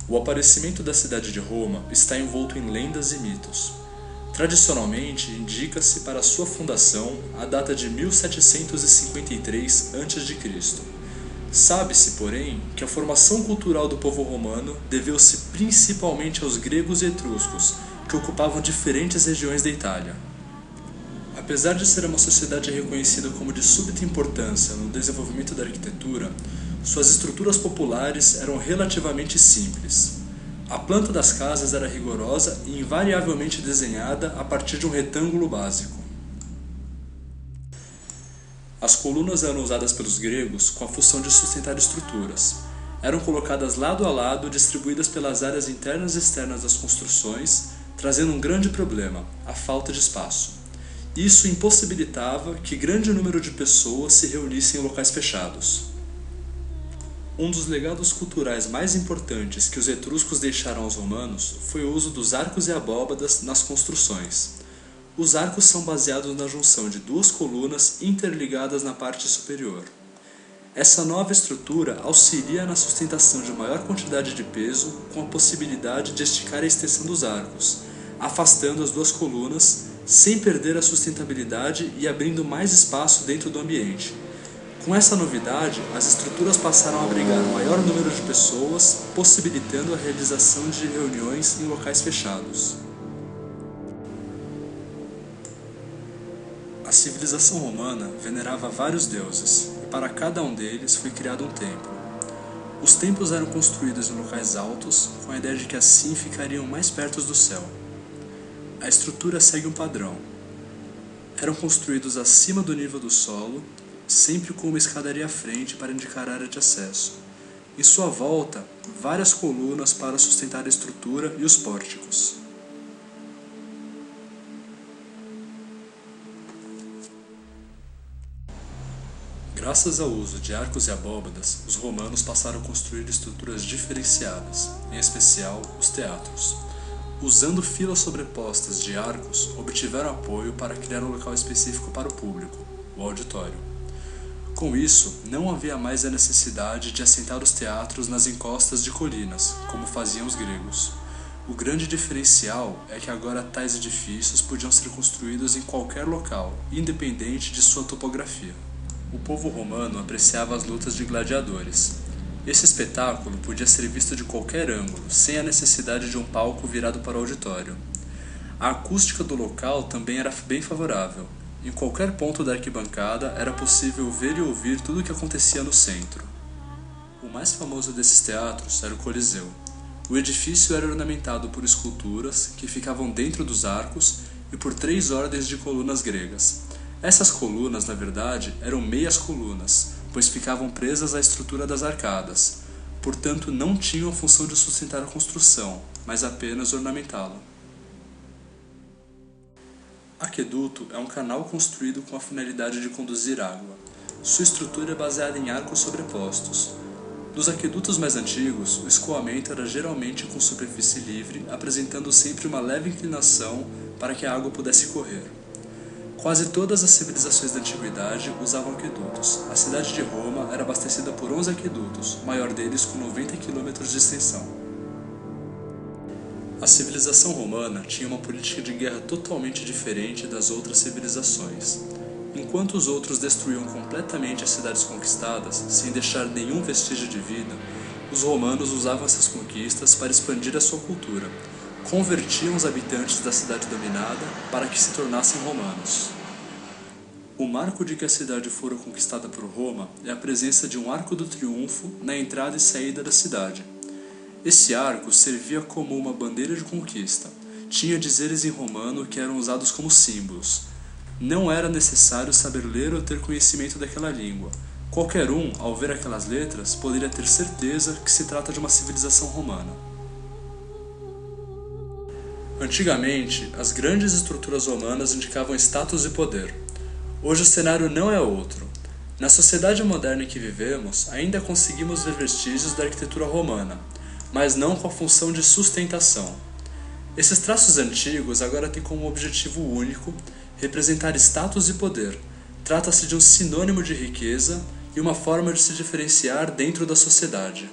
O aparecimento da cidade de Roma está envolto em lendas e mitos. Tradicionalmente, indica-se para sua fundação a data de 1753 a.C. Sabe-se, porém, que a formação cultural do povo romano deveu-se principalmente aos gregos e etruscos, que ocupavam diferentes regiões da Itália. Apesar de ser uma sociedade reconhecida como de súbita importância no desenvolvimento da arquitetura, suas estruturas populares eram relativamente simples. A planta das casas era rigorosa e invariavelmente desenhada a partir de um retângulo básico. As colunas eram usadas pelos gregos com a função de sustentar estruturas. Eram colocadas lado a lado, distribuídas pelas áreas internas e externas das construções, trazendo um grande problema: a falta de espaço. Isso impossibilitava que grande número de pessoas se reunissem em locais fechados. Um dos legados culturais mais importantes que os etruscos deixaram aos romanos foi o uso dos arcos e abóbadas nas construções. Os arcos são baseados na junção de duas colunas interligadas na parte superior. Essa nova estrutura auxilia na sustentação de maior quantidade de peso, com a possibilidade de esticar a extensão dos arcos, afastando as duas colunas, sem perder a sustentabilidade e abrindo mais espaço dentro do ambiente. Com essa novidade, as estruturas passaram a abrigar um maior número de pessoas, possibilitando a realização de reuniões em locais fechados. A civilização romana venerava vários deuses, e para cada um deles foi criado um templo. Os templos eram construídos em locais altos, com a ideia de que assim ficariam mais perto do céu. A estrutura segue um padrão. Eram construídos acima do nível do solo, sempre com uma escadaria à frente para indicar a área de acesso. Em sua volta, várias colunas para sustentar a estrutura e os pórticos. Graças ao uso de arcos e abóbadas, os romanos passaram a construir estruturas diferenciadas, em especial os teatros. Usando filas sobrepostas de arcos, obtiveram apoio para criar um local específico para o público, o auditório. Com isso, não havia mais a necessidade de assentar os teatros nas encostas de colinas, como faziam os gregos. O grande diferencial é que agora tais edifícios podiam ser construídos em qualquer local, independente de sua topografia. O povo romano apreciava as lutas de gladiadores. Esse espetáculo podia ser visto de qualquer ângulo, sem a necessidade de um palco virado para o auditório. A acústica do local também era bem favorável. Em qualquer ponto da arquibancada era possível ver e ouvir tudo o que acontecia no centro. O mais famoso desses teatros era o Coliseu. O edifício era ornamentado por esculturas que ficavam dentro dos arcos e por 3 ordens de colunas gregas. Essas colunas, na verdade, eram meias colunas, pois ficavam presas à estrutura das arcadas. Portanto, não tinham a função de sustentar a construção, mas apenas ornamentá-la. Aqueduto é um canal construído com a finalidade de conduzir água. Sua estrutura é baseada em arcos sobrepostos. Nos aquedutos mais antigos, o escoamento era geralmente com superfície livre, apresentando sempre uma leve inclinação para que a água pudesse correr. Quase todas as civilizações da antiguidade usavam aquedutos. A cidade de Roma era abastecida por 11 aquedutos, o maior deles com 90 km de extensão. A civilização romana tinha uma política de guerra totalmente diferente das outras civilizações. Enquanto os outros destruíam completamente as cidades conquistadas, sem deixar nenhum vestígio de vida, os romanos usavam essas conquistas para expandir a sua cultura. Convertiam os habitantes da cidade dominada para que se tornassem romanos. O marco de que a cidade fora conquistada por Roma é a presença de um arco do triunfo na entrada e saída da cidade. Esse arco servia como uma bandeira de conquista. Tinha dizeres em romano que eram usados como símbolos. Não era necessário saber ler ou ter conhecimento daquela língua. Qualquer um, ao ver aquelas letras, poderia ter certeza que se trata de uma civilização romana. Antigamente, as grandes estruturas romanas indicavam status e poder. Hoje o cenário não é outro. Na sociedade moderna em que vivemos, ainda conseguimos ver vestígios da arquitetura romana, mas não com a função de sustentação. Esses traços antigos agora têm como objetivo único representar status e poder. Trata-se de um sinônimo de riqueza e uma forma de se diferenciar dentro da sociedade.